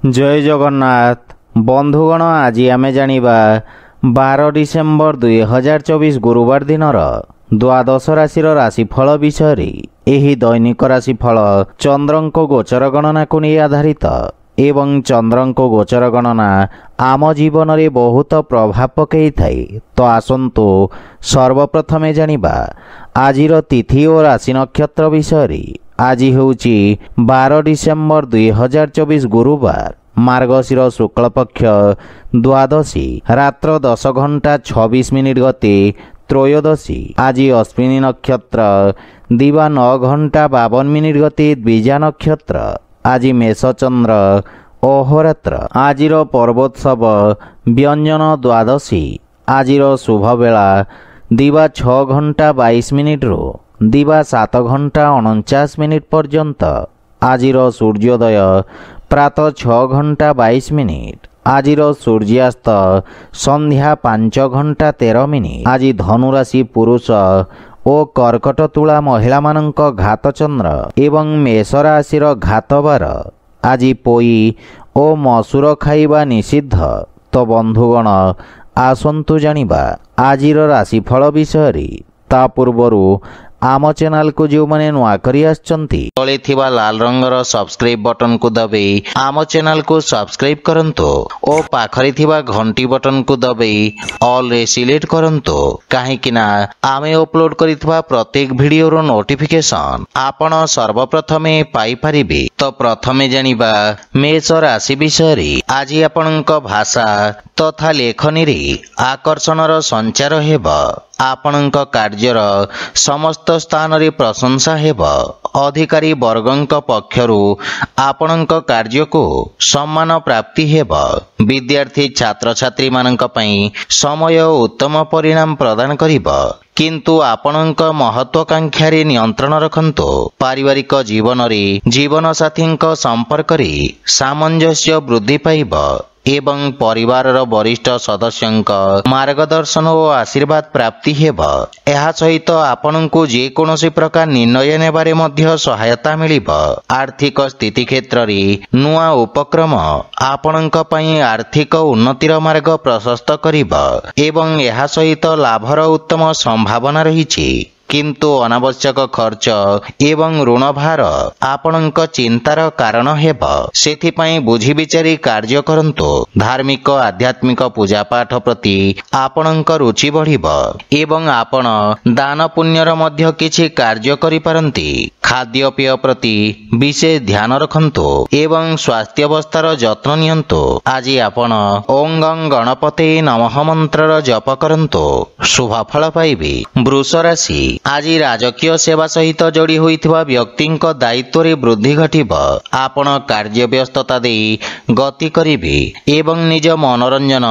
जय जगन्नाथ बंधुगण आज आमे जानिबा 12 डिसेम्बर 2024 गुरुवार दिनर द्वादश राशि राशिफल विषय। एही दैनिक राशिफल चंद्रंको गोचर गणना को नहीं आधारित एवं चंद्रंको गोचर गणना आम जीवन रे बहुत प्रभाव पकई थाए। तो आसंतु सर्वप्रथमे जानिबा आजिर तिथि और राशि नक्षत्र विषय। आज होउची 12 डिसेम्बर 2024 गुरुवार मार्गशीर शुक्ल पक्ष द्वादशी रात्र 10 घंटा 26 मिनिट गते त्रयोदशी। आज अश्विनी नक्षत्र दिवा 9 घंटा 52 मिनिट गते द्विजा नक्षत्र। आज मेषचंद्र अहोरात्र। आजिर पर्वोत्सव व्यंजन द्वादशी। आजिर शुभ बेला दिवा 6 घंटा 22 मिनिट रो दिवा 7 घंटा 49 मिनिट पर्यंत। आजिर सूर्योदय प्रातः 6 घंटा 22 मिनिट। आजिर सूर्यास्त संध्या 5 घंटा 13 मिनिट। आज धनुराशि पुरुष और कर्कट तुला महिला मानक घात चंद्र एवं मेष राशि घातबार। आज पोई और मसूर खाइबा निषिद्ध। तो बंधुगण आसंतु जानिबा आजिर राशिफल विषय। ता पूर्वरु आम चैनल को जो मैंने नुआ करी आछंती तले थिबा लाल रंगर सब्सक्राइब बटन को दबाई आम चैनल को सब्सक्राइब करंतो और पाखरे थिबा घंटी बटन को दबाई ऑल रे सिलेक्ट करंतो काहेकिना आमे अपलोड करिथबा प्रत्येक वीडियो रो नोटिफिकेशन आपण सर्वप्रथमे पाई परिबे। तो प्रथमे जानिबा मेष राशि विषय। आज आपणक भाषा तथा लेखनी रे आकर्षणर संचार हेबो। आपणक कार्यर समस्त स्थान रे प्रशंसा हेब। अधिकारी वर्गंक पक्षरु आपणक कार्य को सम्मान प्राप्ति हेब। विद्यार्थी छात्र छात्री मानक पई समय उत्तम परिणाम प्रदान करिब। किंतु आपणक महत्वाकांक्षा रे नियंत्रण रखंतो। पारिवारिक जीवन रे जीवन साथींक संपर्क रे सामंजस्य वृद्धि पाइब एवं परिवार वरिष्ठ सदस्यंक मार्गदर्शन और आशीर्वाद प्राप्ति हेब। एहा सहित आपनकु जे कोनोसी प्रकार निर्णय नेबारे मध्य सहायता मिलिब। आर्थिक स्थिति क्षेत्र रे नुआ उपक्रम आपनक पई आर्थिक उन्नतिर मार्ग प्रशस्त करिब एवं एहा सहित लाभर उत्तम संभावना रहिछि। किंतु अनावश्यक खर्च एवं ऋण भार आपणक चिंतार कारण हेब। सेथिपई बुझी विचारी कार्य करंतो। धार्मिक आध्यात्मिक पूजा पाठ प्रति आपणक रुचि बढ़िब एवं आपण दान पुण्यर मध्य किछि कार्य करि पारंती। खाद्य पेय प्रति विशेष ध्यान रखंतो एवं स्वास्थ्य अवस्थार जत्न नियंतो। आज आपण ओं गं गणपते नमः मंत्रर जप करंतो शुभ फल पाइबे। वृष राशि। आज राजकीय सेवा सहित जोड़ी होइथिबा व्यक्तिंक दायित्व रे वृद्धि घटिब। आपण कार्य व्यस्तता दे गति करिबे एवं निज मनोरंजन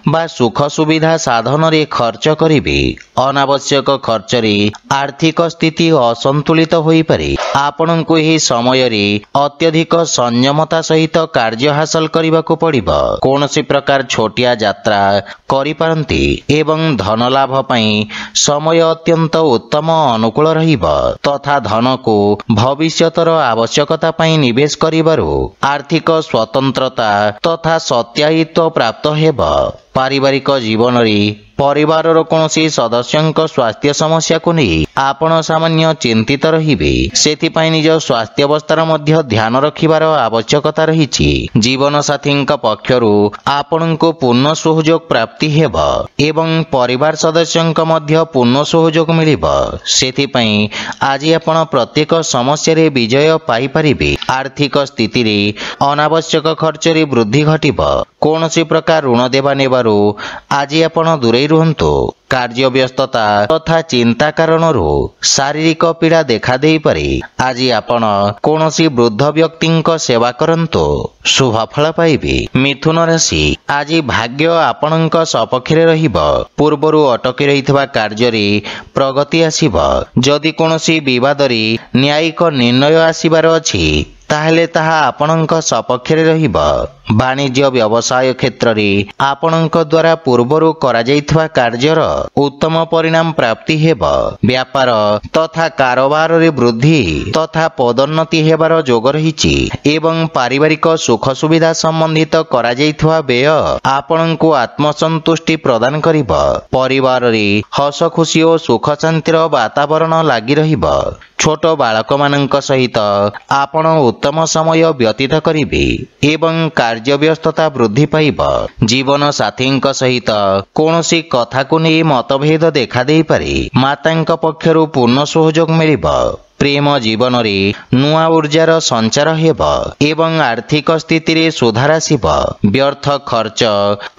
बा सुख सुविधा साधन रे खर्च करिबे। अनावश्यक खर्च रे आर्थिक स्थिति असंतुलित होई पारे। आपणको एही समय रे अत्यधिक संयमता सहित कार्य हासिल करबाको पड़िब। कोनोसी प्रकार छोटिया यात्रा करि पारंती एवं धन लाभ पई समय अत्यंत उत्तम अनुकूल रहिब तथा धन को भविष्यतर आवश्यकता पई निवेश करिबारु आर्थिक स्वतंत्रता तथा सत्यायित्व प्राप्त हेब। पारिवारिक जीवन रे परिवार कौनसी सदस्यंक स्वास्थ्य समस्या को नहीं आपण सामान्य चिंतित रहिबे। सेथिपई निज स्वास्थ्य अवस्थार मध्य ध्यान रखिबार आवश्यकता रहिछि। जीवन साथींक पक्षरु आपणको पूर्ण सहयोग प्राप्ति हेब एवं परिवार सदस्यंक मध्य पूर्ण सहयोग मिलिब। सेथिपई आज आपण प्रत्येक समस्या रे विजय पाई परिबे। आर्थिक स्थिति रे अनावश्यक खर्च रे वृद्धि घटिब। कोनोसी प्रकार ऋण देवा नेबारु आज आपण दूरे रुहंतो। कार्य व्यस्तता तथा चिंता कारणरू शारीरिक पीड़ा देखा दे पारे। आज आपण कोनोसी वृद्ध व्यक्तिंक सेवा करंतो शुभ फल पाइबे। मिथुन राशि। आज भाग्य आपणक सपक्षरे रहिब। पूर्वरु अटकी रहितबा कार्य रे प्रगति आसीब। जदि कोनोसी विवाद रे न्यायिक निर्णय आसीबार अछि ତାହେଲେ ତାହା ଆପଣଙ୍କ ସପକ୍ଷରେ ରହିବ। ବାଣିଜ୍ୟ ବ୍ୟବସାୟ କ୍ଷେତ୍ରରେ ଆପଣଙ୍କ ଦ୍ୱାରା ପୂର୍ବରୁ କରାଯାଇଥିବା କାର୍ଯ୍ୟର ଉତ୍ତମ ପରିଣାମ ପ୍ରାପ୍ତି ହେବ। ବ୍ୟାପାର ତଥା କାରବାରରେ ବୃଦ୍ଧି ତଥା ପଦୋନ୍ନତି ହେବାର ଯୋଗ ରହିଛି ଏବଂ ପାରିବାରିକ ସୁଖ ସୁବିଧା ସମ୍ବନ୍ଧିତ କରାଯାଇଥିବା ବ୍ୟୟ ଆପଣଙ୍କୁ ଆତ୍ମସନ୍ତୁଷ୍ଟି ପ୍ରଦାନ କରିବ। ପରିବାରରେ ହସ ଖୁସି ଓ ସୁଖ ଶାନ୍ତିର ବାତାବରଣ ଲାଗି ରହିବ। ଛୋଟ ବାଳକମାନଙ୍କ ସହିତ ଆପଣ ଉତ୍ତମ ସମୟ ବ୍ୟତୀତ କରିବେ ଏବଂ କାର୍ଯ୍ୟ ବ୍ୟସ୍ତତା ବୃଦ୍ଧି ପାଇବ। ଜୀବନ ସାଥୀଙ୍କ ସହିତ କୌଣସି କଥାକୁ ନେଇ ମତଭେଦ ଦେଖାଦେଇପାରେ। ମାତାଙ୍କ ପକ୍ଷରୁ ପୂର୍ଣ୍ଣ ସହଯୋଗ ମିଳିବ। ପ୍ରେମ ଜୀବନରେ ନୂଆ ଉର୍ଜାର ସଞ୍ଚାର ହେବ ଏବଂ ଆର୍ଥିକ ସ୍ଥିତିରେ ସୁଧାର ଆସିବ। ବ୍ୟର୍ଥ ଖର୍ଚ୍ଚ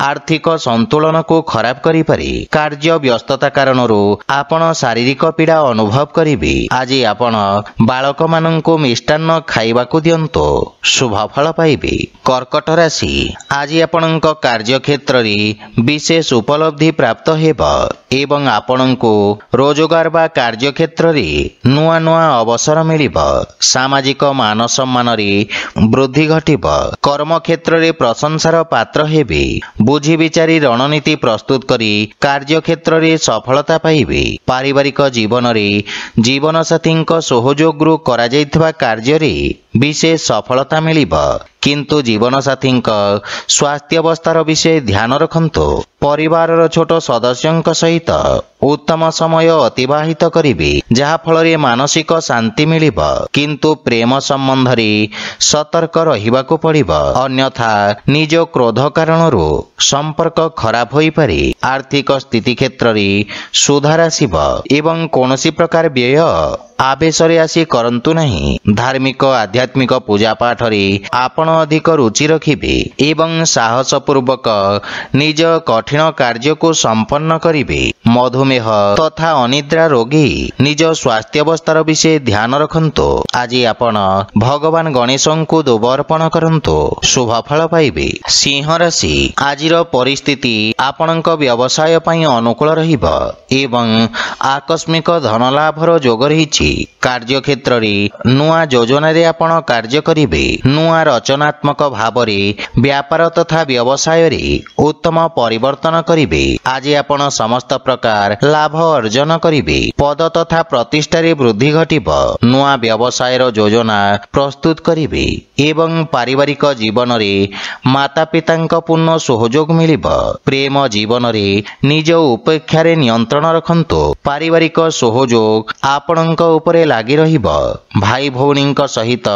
ଆର୍ଥିକ ସନ୍ତୁଳନକୁ ଖରାପ କରିପାରେ। କାର୍ଯ୍ୟ ବ୍ୟସ୍ତତା କାରଣରୁ ଆପଣ ଶାରୀରିକ ପୀଡ଼ା ଅନୁଭବ କରିବେ। ଆଜି ଆପଣ ବାଳକମାନଙ୍କୁ ମିଷ୍ଟାନ୍ନ ଖାଇବାକୁ ଦିଅନ୍ତୁ, ଶୁଭ ଫଳ ପାଇବେ। କର୍କଟ ରାଶି, ଆଜି ଆପଣଙ୍କ କାର୍ଯ୍ୟକ୍ଷେତ୍ରରେ ବିଶେଷ ଉପଲବ୍ଧି ପ୍ରାପ୍ତ ହେବ ଏବଂ ଆପଣଙ୍କୁ ରୋଜଗାର ବା କାର୍ଯ୍ୟକ୍ଷେତ୍ରରେ ନୂଆ ନୂଆ ଅବସର ମିଳିବ। ସାମାଜିକ ମାନ ସମ୍ମାନରେ ବୃଦ୍ଧି ଘଟିବ। କର୍ମକ୍ଷେତ୍ରରେ ପ୍ରଶଂସାର ପାତ୍ର ହେବେ। ବୁଝି ବିଚାରି ରଣନୀତି ପ୍ରସ୍ତୁତ କରି କାର୍ଯ୍ୟକ୍ଷେତ୍ରରେ ସଫଳତା ପାଇବେ। ପାରିବାରିକ ଜୀବନରେ ଜୀବନସାଥୀଙ୍କ ସହଯୋଗରୁ କରାଯାଇଥିବା କାର୍ଯ୍ୟରେ ବିଶେଷ ସଫଳତା ମିଳିବ, କିନ୍ତୁ ଜୀବନସାଥୀଙ୍କ ସ୍ୱାସ୍ଥ୍ୟାବସ୍ଥାର ବିଷୟ ଧ୍ୟାନ ରଖନ୍ତୁ। ପରିବାରର ଛୋଟ ସଦସ୍ୟଙ୍କ ସହିତ ଉତ୍ତମ ସମୟ ଅତିବାହିତ କରିବେ, ଯାହାଫଳରେ ମାନସିକ ଶାନ୍ତି ମିଳିବ, କିନ୍ତୁ ପ୍ରେମ ସମ୍ବନ୍ଧରେ ସତର୍କ ରହିବାକୁ ପଡ଼ିବ, ଅନ୍ୟଥା ନିଜ କ୍ରୋଧ କାରଣରୁ ସମ୍ପର୍କ ଖରାପ ହୋଇପାରେ। ଆର୍ଥିକ ସ୍ଥିତି କ୍ଷେତ୍ରରେ ସୁଧାର ଆସିବ ଏବଂ କୌଣସି ପ୍ରକାର ବ୍ୟୟ ଆବେଶରେ ଆସି କରନ୍ତୁ ନାହିଁ। ଧାର୍ମିକ ଆଧ୍ୟାତ୍ମିକ ପୂଜା ପାଠରେ ଆପଣ ଅଧିକ ରୁଚି ରଖିବେ ଏବଂ ସାହସପୂର୍ବକ ନିଜ କଠିନ କାର୍ଯ୍ୟକୁ ସମ୍ପନ୍ନ କରିବେ। ମଧୁମେହ ତଥା ଅନିଦ୍ରା ରୋଗୀ ନିଜ ସ୍ୱାସ୍ଥ୍ୟାବସ୍ଥାର ବିଷୟ ଧ୍ୟାନ ରଖନ୍ତୁ। ଆଜି ଆପଣ ଭଗବାନ ଗଣେଶଙ୍କୁ ଦୁବ ଅର୍ପଣ କରନ୍ତୁ, ଶୁଭ ଫଳ ପାଇବେ। ସିଂହ ରାଶି, ଆଜିର ପରିସ୍ଥିତି ଆପଣଙ୍କ ବ୍ୟବସାୟ ପାଇଁ ଅନୁକୂଳ ରହିବ ଏବଂ ଆକସ୍ମିକ ଧନଲାଭର ଯୋଗ ରହିଛି। କାର୍ଯ୍ୟକ୍ଷେତ୍ରରେ ନୂଆ ଯୋଜନାରେ ଆପଣ କାର୍ଯ୍ୟ କରିବେ। ନୂଆ ରଚନାତ୍ମକ ଭାବରେ ବ୍ୟାପାର ତଥା ବ୍ୟବସାୟରେ ଉତ୍ତମ ପରିବର୍ତ୍ତନ କରିବେ। ଆଜି ଆପଣ ସମସ୍ତ ପ୍ରକାର ଲାଭ ଅର୍ଜନ କରିବେ। ପଦ ତଥା ପ୍ରତିଷ୍ଠାରେ ବୃଦ୍ଧି ଘଟିବ। ନୂଆ ବ୍ୟବସାୟର ଯୋଜନା ପ୍ରସ୍ତୁତ କରିବେ ଏବଂ ପାରିବାରିକ ଜୀବନରେ ମାତାପିତାଙ୍କ ପୂର୍ଣ୍ଣ ସହଯୋଗ ମିଳିବ। ପ୍ରେମ ଜୀବନରେ ନିଜ ଉପେକ୍ଷାରେ ନିୟନ୍ତ୍ରଣ ରଖନ୍ତୁ। ପାରିବାରିକ ସହଯୋଗ ଆପଣଙ୍କ ଉପରେ ଲାଗି ରହିବ। ଭାଇ ଭଉଣୀଙ୍କ ସହିତ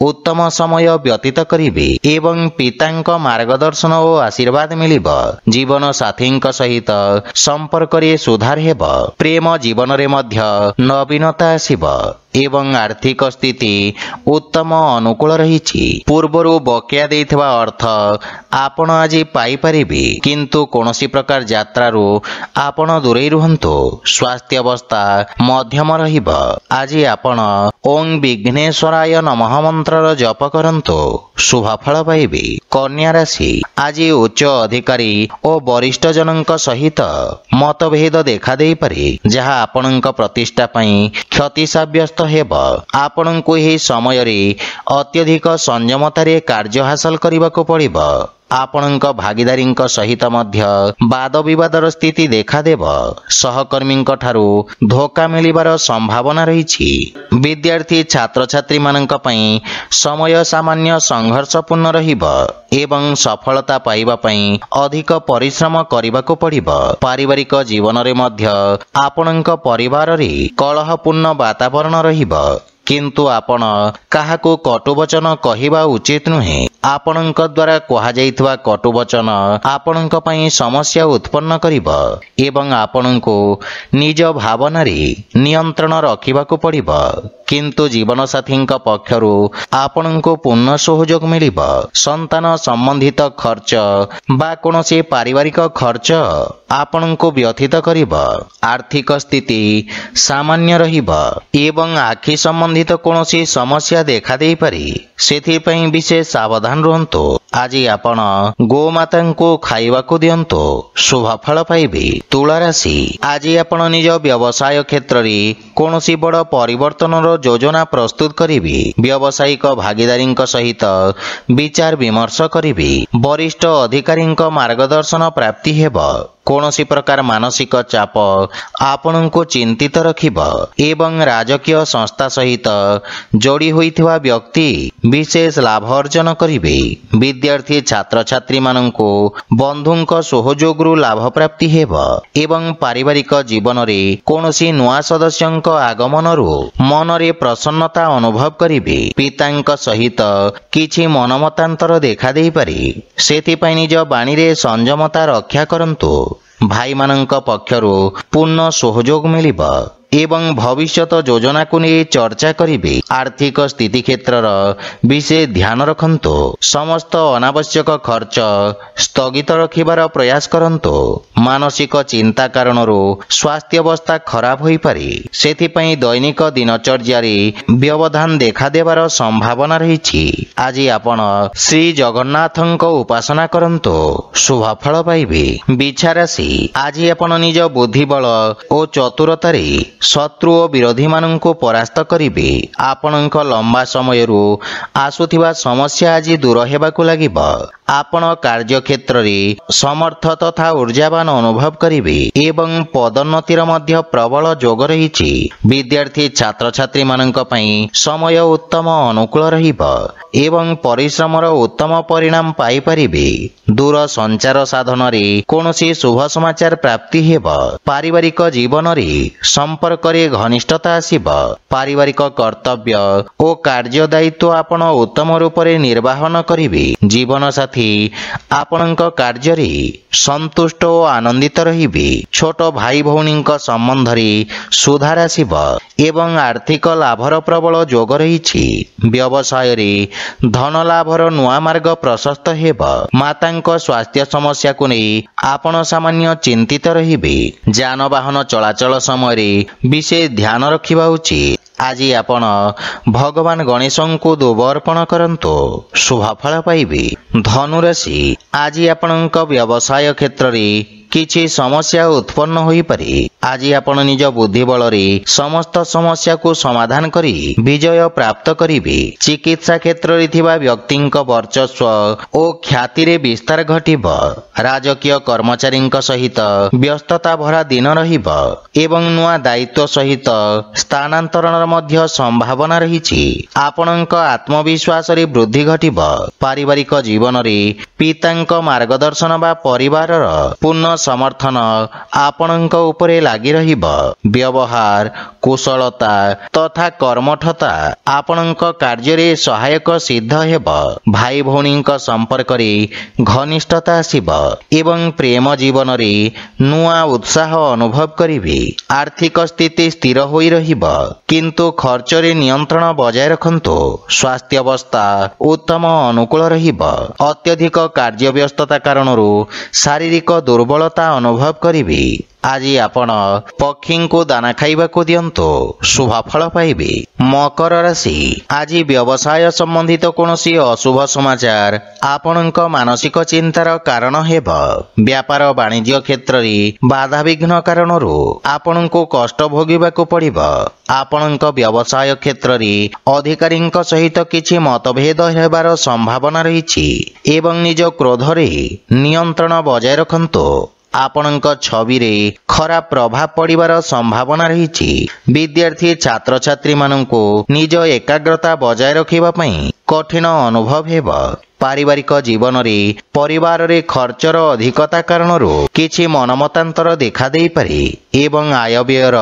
ଉତ୍ତମ ସମୟ ବ୍ୟତୀତ କରିବେ ଏବଂ ପିତାଙ୍କ ମାର୍ଗଦର୍ଶନ ଓ ଆଶୀର୍ବାଦ ମିଳିବ। ଜୀବନ ସାଥୀଙ୍କ ସହିତ ସମ୍ପର୍କରେ ସୁଧାର ହେବ। ପ୍ରେମ ଜୀବନରେ ମଧ୍ୟ ନବୀନତା ଆସିବ ଏବଂ ଆର୍ଥିକ ସ୍ଥିତି ଉତ୍ତମ ଅନୁକୂଳ ରହିଛି। ପୂର୍ବରୁ ବକେୟା ଦେଇଥିବା ଅର୍ଥ ଆପଣ ଆଜି ପାଇପାରିବେ, କିନ୍ତୁ କୌଣସି ପ୍ରକାର ଯାତ୍ରାରୁ ଆପଣ ଦୂରେଇ ରୁହନ୍ତୁ। ସ୍ୱାସ୍ଥ୍ୟାବସ୍ଥା ମଧ୍ୟମ ରହିବ। ଆଜି ଆପଣ ଓଂ ବିଘ୍ନେଶ୍ୱରାୟ ନମଃ ମନ୍ତ୍ରର ଜପ କରନ୍ତୁ, ଶୁଭ ଫଳ ପାଇବେ। କନ୍ୟା ରାଶି, ଆଜି ଉଚ୍ଚ ଅଧିକାରୀ ଓ ବରିଷ୍ଠ ଜନଙ୍କ ସହିତ ମତଭେଦ ଦେଖାଦେଇପାରେ, ଯାହା ଆପଣଙ୍କ ପ୍ରତିଷ୍ଠା ପାଇଁ କ୍ଷତି ସାବ୍ୟସ୍ତ ହେବ। ଆପଣଙ୍କୁ ଏହି ସମୟରେ ଅତ୍ୟଧିକ ସଂଯମତାରେ କାର୍ଯ୍ୟ ହାସଲ କରିବାକୁ ପଡ଼ିବ। ଆପଣଙ୍କ ଭାଗିଦାରୀଙ୍କ ସହିତ ମଧ୍ୟ ବାଦ ବିବାଦର ସ୍ଥିତି ଦେଖାଦେବ। ସହକର୍ମୀଙ୍କ ଠାରୁ ଧୋକା ମିଳିବାର ସମ୍ଭାବନା ରହିଛି। ବିଦ୍ୟାର୍ଥୀ ଛାତ୍ରଛାତ୍ରୀମାନଙ୍କ ପାଇଁ ସମୟ ସାମାନ୍ୟ ସଂଘର୍ଷପୂର୍ଣ୍ଣ ରହିବ ଏବଂ ସଫଳତା ପାଇବା ପାଇଁ ଅଧିକ ପରିଶ୍ରମ କରିବାକୁ ପଡ଼ିବ। ପାରିବାରିକ ଜୀବନରେ ମଧ୍ୟ ଆପଣଙ୍କ ପରିବାରରେ କଳହପୂର୍ଣ୍ଣ ବାତାବରଣ ରହିବ, କିନ୍ତୁ ଆପଣ କାହାକୁ କଟୁବଚନ କହିବା ଉଚିତ ନୁହେଁ। ଆପଣଙ୍କ ଦ୍ୱାରା କୁହାଯାଇଥିବା କଟୁବଚନ ଆପଣଙ୍କ ପାଇଁ ସମସ୍ୟା ଉତ୍ପନ୍ନ କରିବ ଏବଂ ଆପଣଙ୍କୁ ନିଜ ଭାବନାରେ ନିୟନ୍ତ୍ରଣ ରଖିବାକୁ ପଡ଼ିବ, କିନ୍ତୁ ଜୀବନସାଥୀଙ୍କ ପକ୍ଷରୁ ଆପଣଙ୍କୁ ପୂର୍ଣ୍ଣ ସହଯୋଗ ମିଳିବ। ସନ୍ତାନ ସମ୍ବନ୍ଧିତ ଖର୍ଚ୍ଚ ବା କୌଣସି ପାରିବାରିକ ଖର୍ଚ୍ଚ ଆପଣଙ୍କୁ ବ୍ୟଥିତ କରିବ। ଆର୍ଥିକ ସ୍ଥିତି ସାମାନ୍ୟ ରହିବ ଏବଂ ଆଖି ସମ୍ବନ୍ଧିତ କୌଣସି ସମସ୍ୟା ଦେଖାଦେଇପାରେ, ସେଥିପାଇଁ ବିଶେଷ ସାବଧାନ ରୁହନ୍ତୁ। ଆଜି ଆପଣ ଗୋମାତାଙ୍କୁ ଖାଇବାକୁ ଦିଅନ୍ତୁ, ଶୁଭ ଫଳ ପାଇବେ। ତୁଳା ରାଶି, ଆଜି ଆପଣ ନିଜ ବ୍ୟବସାୟ କ୍ଷେତ୍ରରେ କୌଣସି ବଡ଼ ପରିବର୍ତ୍ତନର ଯୋଜନା ପ୍ରସ୍ତୁତ କରିବି। ବ୍ୟବସାୟିକ ଭାଗିଦାରୀଙ୍କ ସହିତ ବିଚାର ବିମର୍ଶ କରିବି। ବରିଷ୍ଠ ଅଧିକାରୀଙ୍କ ମାର୍ଗଦର୍ଶନ ପ୍ରାପ୍ତି ହେବ। କୌଣସି ପ୍ରକାର ମାନସିକ ଚାପ ଆପଣଙ୍କୁ ଚିନ୍ତିତ ରଖିବ ଏବଂ ରାଜକୀୟ ସଂସ୍ଥା ସହିତ ଯୋଡ଼ି ହୋଇଥିବା ବ୍ୟକ୍ତି ବିଶେଷ ଲାଭ ଅର୍ଜନ କରିବେ। ବିଦ୍ୟାର୍ଥୀ ଛାତ୍ରଛାତ୍ରୀମାନଙ୍କୁ ବନ୍ଧୁଙ୍କ ସହଯୋଗରୁ ଲାଭ ପ୍ରାପ୍ତି ହେବ ଏବଂ ପାରିବାରିକ ଜୀବନରେ କୌଣସି ନୂଆ ସଦସ୍ୟଙ୍କ ଆଗମନରୁ ମନରେ ପ୍ରସନ୍ନତା ଅନୁଭବ କରିବେ। ପିତାଙ୍କ ସହିତ କିଛି ମନମତାନ୍ତର ଦେଖାଦେଇପାରେ, ସେଥିପାଇଁ ନିଜ ବାଣୀରେ ସଂଯମତା ରକ୍ଷା କରନ୍ତୁ। ଭାଇମାନଙ୍କ ପକ୍ଷରୁ ପୂର୍ଣ୍ଣ ସହଯୋଗ ମିଳିବ ଏବଂ ଭବିଷ୍ୟତ ଯୋଜନାକୁ ନେଇ ଚର୍ଚ୍ଚା କରିବେ। ଆର୍ଥିକ ସ୍ଥିତି କ୍ଷେତ୍ରର ବିଶେଷ ଧ୍ୟାନ ରଖନ୍ତୁ। ସମସ୍ତ ଅନାବଶ୍ୟକ ଖର୍ଚ୍ଚ ସ୍ଥଗିତ ରଖିବାର ପ୍ରୟାସ କରନ୍ତୁ। ମାନସିକ ଚିନ୍ତା କାରଣରୁ ସ୍ୱାସ୍ଥ୍ୟାବସ୍ଥା ଖରାପ ହୋଇପାରେ, ସେଥିପାଇଁ ଦୈନିକ ଦିନଚର୍ଯ୍ୟାରେ ବ୍ୟବଧାନ ଦେଖାଦେବାର ସମ୍ଭାବନା ରହିଛି। ଆଜି ଆପଣ ଶ୍ରୀ ଜଗନ୍ନାଥଙ୍କ ଉପାସନା କରନ୍ତୁ, ଶୁଭଫଳ ପାଇବେ। ବିଛା ରାଶି, ଆଜି ଆପଣ ନିଜ ବୁଦ୍ଧିବଳ ଓ ଚତୁରତାରେ ଶତ୍ରୁ ଓ ବିରୋଧୀମାନଙ୍କୁ ପରାସ୍ତ କରିବେ। ଆପଣଙ୍କ ଲମ୍ବା ସମୟରୁ ଆସୁଥିବା ସମସ୍ୟା ଆଜି ଦୂର ହେବାକୁ ଲାଗିବ। ଆପଣ କାର୍ଯ୍ୟକ୍ଷେତ୍ରରେ ସମର୍ଥ ତଥା ଊର୍ଜାବାନ ଅନୁଭବ କରିବେ ଏବଂ ପଦୋନ୍ନତିର ମଧ୍ୟ ପ୍ରବଳ ଯୋଗ ରହିଛି। ବିଦ୍ୟାର୍ଥୀ ଛାତ୍ରଛାତ୍ରୀମାନଙ୍କ ପାଇଁ ସମୟ ଉତ୍ତମ ଅନୁକୂଳ ରହିବ ଏବଂ ପରିଶ୍ରମର ଉତ୍ତମ ପରିଣାମ ପାଇପାରିବେ। ଦୂର ସଞ୍ଚାର ସାଧନରେ କୌଣସି ଶୁଭ ସମାଚାର ପ୍ରାପ୍ତି ହେବ। ପାରିବାରିକ ଜୀବନରେ ସମ୍ପର୍କରେ ଘନିଷ୍ଠତା ଆସିବ। ପାରିବାରିକ କର୍ତ୍ତବ୍ୟ ଓ କାର୍ଯ୍ୟ ଦାୟିତ୍ୱ ଆପଣ ଉତ୍ତମ ରୂପରେ ନିର୍ବାହନ କରିବେ। ଜୀବନସାଥୀ ଆପଣଙ୍କ କାର୍ଯ୍ୟରେ ସନ୍ତୁଷ୍ଟ ଓ ଆନନ୍ଦିତ ରହିବେ। ଛୋଟ ଭାଇ ଭଉଣୀଙ୍କ ସମ୍ବନ୍ଧରେ ସୁଧାର ଆସିବ ଏବଂ ଆର୍ଥିକ ଲାଭର ପ୍ରବଳ ଯୋଗ ରହିଛି। ବ୍ୟବସାୟରେ ଧନ ଲାଭର ନୂଆ ମାର୍ଗ ପ୍ରଶସ୍ତ ହେବ। ମାତାଙ୍କ ସ୍ୱାସ୍ଥ୍ୟ ସମସ୍ୟାକୁ ନେଇ ଆପଣ ସାମାନ୍ୟ ଚିନ୍ତିତ ରହିବେ। ଯାନବାହନ ଚଳାଚଳ ସମୟରେ ବିଶେଷ ଧ୍ୟାନ ରଖିବା ଉଚିତ। ଆଜି ଆପଣ ଭଗବାନ ଗଣେଶଙ୍କୁ ଦୁବ ଅର୍ପଣ କରନ୍ତୁ, ଶୁଭଫଳ ପାଇବେ। ଧନୁରାଶି, ଆଜି ଆପଣଙ୍କ ବ୍ୟବସାୟ କ୍ଷେତ୍ରରେ କିଛି ସମସ୍ୟା ଉତ୍ପନ୍ନ ହୋଇପାରେ। ଆଜି ଆପଣ ନିଜ ବୁଦ୍ଧି ବଳରେ ସମସ୍ତ ସମସ୍ୟାକୁ ସମାଧାନ କରି ବିଜୟ ପ୍ରାପ୍ତ କରିବେ। ଚିକିତ୍ସା କ୍ଷେତ୍ରରେ ଥିବା ବ୍ୟକ୍ତିଙ୍କ ବର୍ଚସ୍ୱ ଓ ଖ୍ୟାତିରେ ବିସ୍ତାର ଘଟିବ। ରାଜକୀୟ କର୍ମଚାରୀଙ୍କ ସହିତ ବ୍ୟସ୍ତତା ଭରା ଦିନ ରହିବ ଏବଂ ନୂଆ ଦାୟିତ୍ୱ ସହିତ ସ୍ଥାନାନ୍ତରଣର ମଧ୍ୟ ସମ୍ଭାବନା ରହିଛି। ଆପଣଙ୍କ ଆତ୍ମବିଶ୍ୱାସରେ ବୃଦ୍ଧି ଘଟିବ। ପାରିବାରିକ ଜୀବନରେ ପିତାଙ୍କ ମାର୍ଗଦର୍ଶନ ବା ପରିବାରର ପୂର୍ଣ୍ଣ ସମର୍ଥନ ଆପଣଙ୍କ ଉପରେ ଲାଗି ରହିବ। ବ୍ୟବହାର କୁଶଳତା ତଥା କର୍ମଠତା ଆପଣଙ୍କ କାର୍ଯ୍ୟରେ ସହାୟକ ସିଦ୍ଧ ହେବ। ଭାଇ ଭଉଣୀଙ୍କ ସମ୍ପର୍କରେ ଘନିଷ୍ଠତା ଆସିବ ଏବଂ ପ୍ରେମ ଜୀବନରେ ନୂଆ ଉତ୍ସାହ ଅନୁଭବ କରିବେ। ଆର୍ଥିକ ସ୍ଥିତି ସ୍ଥିର ହୋଇ ରହିବ, କିନ୍ତୁ ଖର୍ଚ୍ଚରେ ନିୟନ୍ତ୍ରଣ ବଜାୟ ରଖନ୍ତୁ। ସ୍ୱାସ୍ଥ୍ୟାବସ୍ଥା ଉତ୍ତମ ଅନୁକୂଳ ରହିବ। ଅତ୍ୟଧିକ କାର୍ଯ୍ୟବ୍ୟସ୍ତତା କାରଣରୁ ଶାରୀରିକ ଦୁର୍ବଳତା ଅନୁଭବ କରିବେ। ଆଜି ଆପଣ ପକ୍ଷୀଙ୍କୁ ଦାନା ଖାଇବାକୁ ଦିଅନ୍ତୁ, ଶୁଭଫଳ ପାଇବେ। ମକର ରାଶି, ଆଜି ବ୍ୟବସାୟ ସମ୍ବନ୍ଧିତ କୌଣସି ଅଶୁଭ ସମାଚାର ଆପଣଙ୍କ ମାନସିକ ଚିନ୍ତାର କାରଣ ହେବ। ବ୍ୟାପାର ବାଣିଜ୍ୟ କ୍ଷେତ୍ରରେ ବାଧାବିଘ୍ନ କାରଣରୁ ଆପଣଙ୍କୁ କଷ୍ଟ ଭୋଗିବାକୁ ପଡ଼ିବ। ଆପଣଙ୍କ ବ୍ୟବସାୟ କ୍ଷେତ୍ରରେ ଅଧିକାରୀଙ୍କ ସହିତ କିଛି ମତଭେଦ ହେବାର ସମ୍ଭାବନା ରହିଛି ଏବଂ ନିଜ କ୍ରୋଧରେ ନିୟନ୍ତ୍ରଣ ବଜାୟ ରଖନ୍ତୁ। ଆପଣଙ୍କ ଛବିରେ ଖରାପ ପ୍ରଭାବ ପଡ଼ିବାର ସମ୍ଭାବନା ରହିଛି। ବିଦ୍ୟାର୍ଥୀ ଛାତ୍ରଛାତ୍ରୀମାନଙ୍କୁ ନିଜ ଏକାଗ୍ରତା ବଜାୟ ରଖିବା ପାଇଁ କଠିନ ଅନୁଭବ ହେବ। ପାରିବାରିକ ଜୀବନରେ ପରିବାରରେ ଖର୍ଚ୍ଚର ଅଧିକତା କାରଣରୁ କିଛି ମନମତାନ୍ତର ଦେଖାଦେଇପାରେ ଏବଂ ଆୟବ୍ୟୟର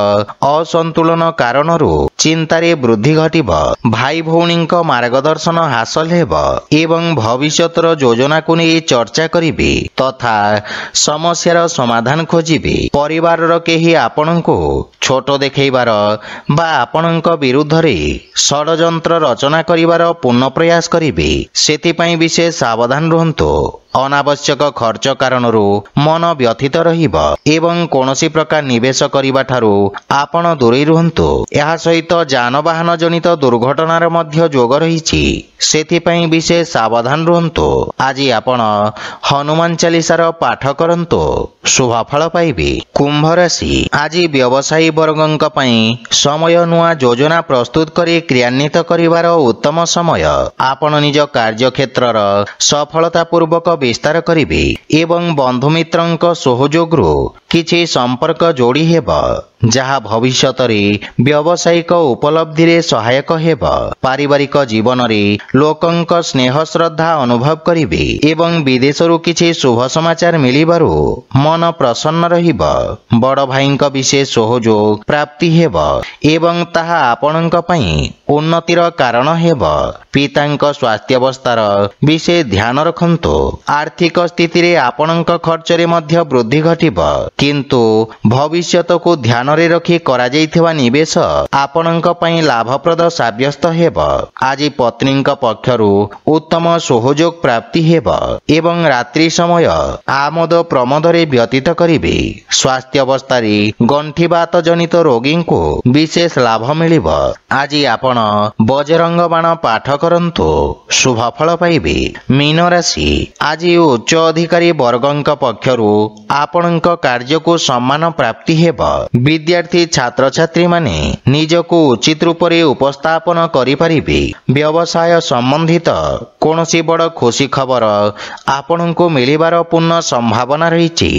ଅସନ୍ତୁଳନ କାରଣରୁ ଚିନ୍ତାରେ ବୃଦ୍ଧି ଘଟିବ। ଭାଇ ଭଉଣୀଙ୍କ ମାର୍ଗଦର୍ଶନ ହାସଲ ହେବ ଏବଂ ଭବିଷ୍ୟତର ଯୋଜନାକୁ ନେଇ ଚର୍ଚ୍ଚା କରିବେ ତଥା ସମସ୍ୟାର ସମାଧାନ ଖୋଜିବେ। ପରିବାରର କେହି ଆପଣଙ୍କୁ ଛୋଟ ଦେଖାଇବାର ବା ଆପଣଙ୍କ ବିରୁଦ୍ଧରେ ଷଡ଼ଯନ୍ତ୍ର ରଚନା କରିବାର ପୂର୍ଣ୍ଣ ପ୍ରୟାସ କରିବେ, ସେଥିପାଇଁ ବିଶେଷ ସାବଧାନ ରୁହନ୍ତୁ। ଅନାବଶ୍ୟକ ଖର୍ଚ୍ଚ କାରଣରୁ ମନ ବ୍ୟଥିତ ରହିବ ଏବଂ କୌଣସି ପ୍ରକାର ନିବେଶ କରିବା ଠାରୁ ଆପଣ ଦୂରେଇ ରୁହନ୍ତୁ। ଏହା ସହିତ ଯାନବାହନ ଜନିତ ଦୁର୍ଘଟଣାର ମଧ୍ୟ ଯୋଗ ରହିଛି, ସେଥିପାଇଁ ବିଶେଷ ସାବଧାନ ରୁହନ୍ତୁ। ଆଜି ଆପଣ ହନୁମାନ ଚାଳିଶାର ପାଠ କରନ୍ତୁ, ଶୁଭଫଳ ପାଇବେ। କୁମ୍ଭ ରାଶି, ଆଜି ବ୍ୟବସାୟୀ ବର୍ଗଙ୍କ ପାଇଁ ସମୟ ନୂଆ ଯୋଜନା ପ୍ରସ୍ତୁତ କରି କ୍ରିୟାନ୍ୱିତ କରିବାର ଉତ୍ତମ ସମୟ। ଆପଣ ନିଜ କାର୍ଯ୍ୟକ୍ଷେତ୍ରର ସଫଳତା ପୂର୍ବକ ବିସ୍ତାର କରିବେ ଏବଂ ବନ୍ଧୁମିତ୍ରଙ୍କ ସହଯୋଗରୁ କିଛି ସମ୍ପର୍କ ଯୋଡ଼ି ହେବ, ଯାହା ଭବିଷ୍ୟତରେ ବ୍ୟବସାୟିକ ଉପଲବ୍ଧିରେ ସହାୟକ ହେବ। ପାରିବାରିକ ଜୀବନରେ ଲୋକଙ୍କ ସ୍ନେହ ଶ୍ରଦ୍ଧା ଅନୁଭବ କରିବେ ଏବଂ ବିଦେଶରୁ କିଛି ଶୁଭ ସମାଚାର ମିଳିବାରୁ ମନ ପ୍ରସନ୍ନ ରହିବ। ବଡ଼ ଭାଇଙ୍କ ବିଶେଷ ସହଯୋଗ ପ୍ରାପ୍ତି ହେବ ଏବଂ ତାହା ଆପଣଙ୍କ ପାଇଁ ଉନ୍ନତିର କାରଣ ହେବ। ପିତାଙ୍କ ସ୍ୱାସ୍ଥ୍ୟାବସ୍ଥାର ବିଶେଷ ଧ୍ୟାନ ରଖନ୍ତୁ। ଆର୍ଥିକ ସ୍ଥିତିରେ ଆପଣଙ୍କ ଖର୍ଚ୍ଚରେ ମଧ୍ୟ ବୃଦ୍ଧି ଘଟିବ, କିନ୍ତୁ ଭବିଷ୍ୟତକୁ ଧ୍ୟାନରେ ରଖି କରାଯାଇଥିବା ନିବେଶ ଆପଣଙ୍କ ପାଇଁ ଲାଭପ୍ରଦ ସାବ୍ୟସ୍ତ ହେବ। ଆଜି ପତ୍ନୀଙ୍କ ପକ୍ଷରୁ ଉତ୍ତମ ସହଯୋଗ ପ୍ରାପ୍ତି ହେବ ଏବଂ ରାତ୍ରି ସମୟ ଆମୋଦ ପ୍ରମୋଦରେ ବ୍ୟତୀତ କରିବେ। ସ୍ୱାସ୍ଥ୍ୟାବସ୍ଥାରେ ଗଣ୍ଠିବାତ ଜନିତ ରୋଗୀଙ୍କୁ ବିଶେଷ ଲାଭ ମିଳିବ। ଆଜି ଆପଣ ବଜରଙ୍ଗ ବାଣ ପାଠ କରନ୍ତୁ, ଶୁଭଫଳ ପାଇବେ। ମୀନ ରାଶି, ଆଜି ଉଚ୍ଚ ଅଧିକାରୀ ବର୍ଗଙ୍କ ପକ୍ଷରୁ ଆପଣଙ୍କ କାର୍ଯ୍ୟକୁ ସମ୍ମାନ ପ୍ରାପ୍ତି ହେବ। ବିଦ୍ୟାର୍ଥୀ ଛାତ୍ରଛାତ୍ରୀମାନେ ନିଜକୁ ଉଚିତ ରୂପରେ ଉପସ୍ଥାପନ କରିପାରିବେ। ବ୍ୟବସାୟ ସମ୍ବନ୍ଧିତ କୌଣସି ବଡ଼ ଖୁସି ଖବର ଆପଣଙ୍କୁ ମିଳିବାର ପୂର୍ଣ୍ଣ ସମ୍ଭାବନା ରହିଛି।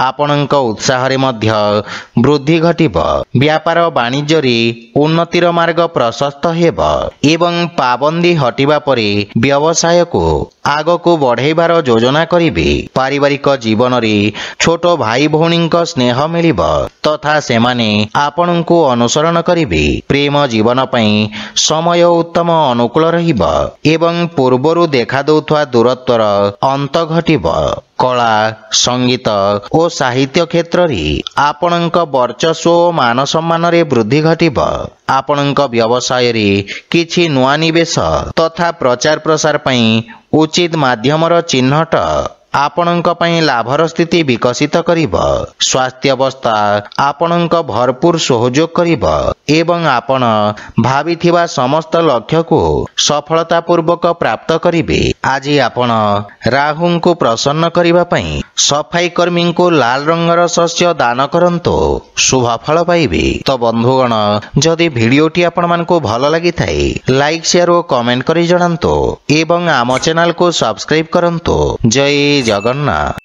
ଆପଣଙ୍କ ଉତ୍ସାହରେ ମଧ୍ୟ ବୃଦ୍ଧି ଘଟିବ। ବ୍ୟାପାର ବାଣିଜ୍ୟରେ ଉନ୍ନତିର ମାର୍ଗ ପ୍ରଶସ୍ତ ହେବ ଏବଂ ପାବନ୍ଦୀ ହଟିବା ପରେ ବ୍ୟବସାୟକୁ ଆଗକୁ ବଢ଼ାଇବାର ଯୋଜନା କରିବେ। ପାରିବାରିକ ଜୀବନରେ ଛୋଟ ଭାଇ ଭଉଣୀଙ୍କ ସ୍ନେହ ମିଳିବ ତଥା ସେମାନେ ଆପଣଙ୍କୁ ଅନୁସରଣ କରିବେ। ପ୍ରେମ ଜୀବନ ପାଇଁ ସମୟ ଉତ୍ତମ ଅନୁକୂଳ ରହିବ ଏବଂ ପୂର୍ବରୁ ଦେଖାଦେଉଥିବା ଦୂରତ୍ୱର ଅନ୍ତ ଘଟିବ। କଳା, ସଙ୍ଗୀତ ଓ ସାହିତ୍ୟ କ୍ଷେତ୍ରରେ ଆପଣଙ୍କ ବର୍ଚସ୍ୱ ଓ ମାନ ସମ୍ମାନରେ ବୃଦ୍ଧି ଘଟିବ। ଆପଣଙ୍କ ବ୍ୟବସାୟରେ କିଛି ନୂଆ ନିବେଶ ତଥା ପ୍ରଚାର ପ୍ରସାର ପାଇଁ ଉଚିତ ମାଧ୍ୟମର ଚିହ୍ନଟ ଆପଣଙ୍କ ପାଇଁ ଲାଭର ସ୍ଥିତି ବିକଶିତ କରିବ। ସ୍ୱାସ୍ଥ୍ୟାବସ୍ଥା ଆପଣଙ୍କ ଭରପୁର ସହଯୋଗ କରିବ ଏବଂ ଆପଣ ଭାବିଥିବା ସମସ୍ତ ଲକ୍ଷ୍ୟକୁ ସଫଳତାପୂର୍ବକ ପ୍ରାପ୍ତ କରିବେ। ଆଜି ଆପଣ ରାହୁଙ୍କୁ ପ୍ରସନ୍ନ କରିବା ପାଇଁ ସଫାଇ କର୍ମୀଙ୍କୁ ଲାଲ ରଙ୍ଗର ଶସ୍ୟ ଦାନ କରନ୍ତୁ, ଶୁଭଫଳ ପାଇବେ। ତ ବନ୍ଧୁଗଣ, ଯଦି ଭିଡ଼ିଓଟି ଆପଣମାନଙ୍କୁ ଭଲ ଲାଗିଥାଏ ଲାଇକ୍, ସେୟାର ଓ କମେଣ୍ଟ କରି ଜଣାନ୍ତୁ ଏବଂ ଆମ ଚ୍ୟାନେଲକୁ ସବସ୍କ୍ରାଇବ କରନ୍ତୁ। ଜୟ ଜଗନ୍ନାଥ।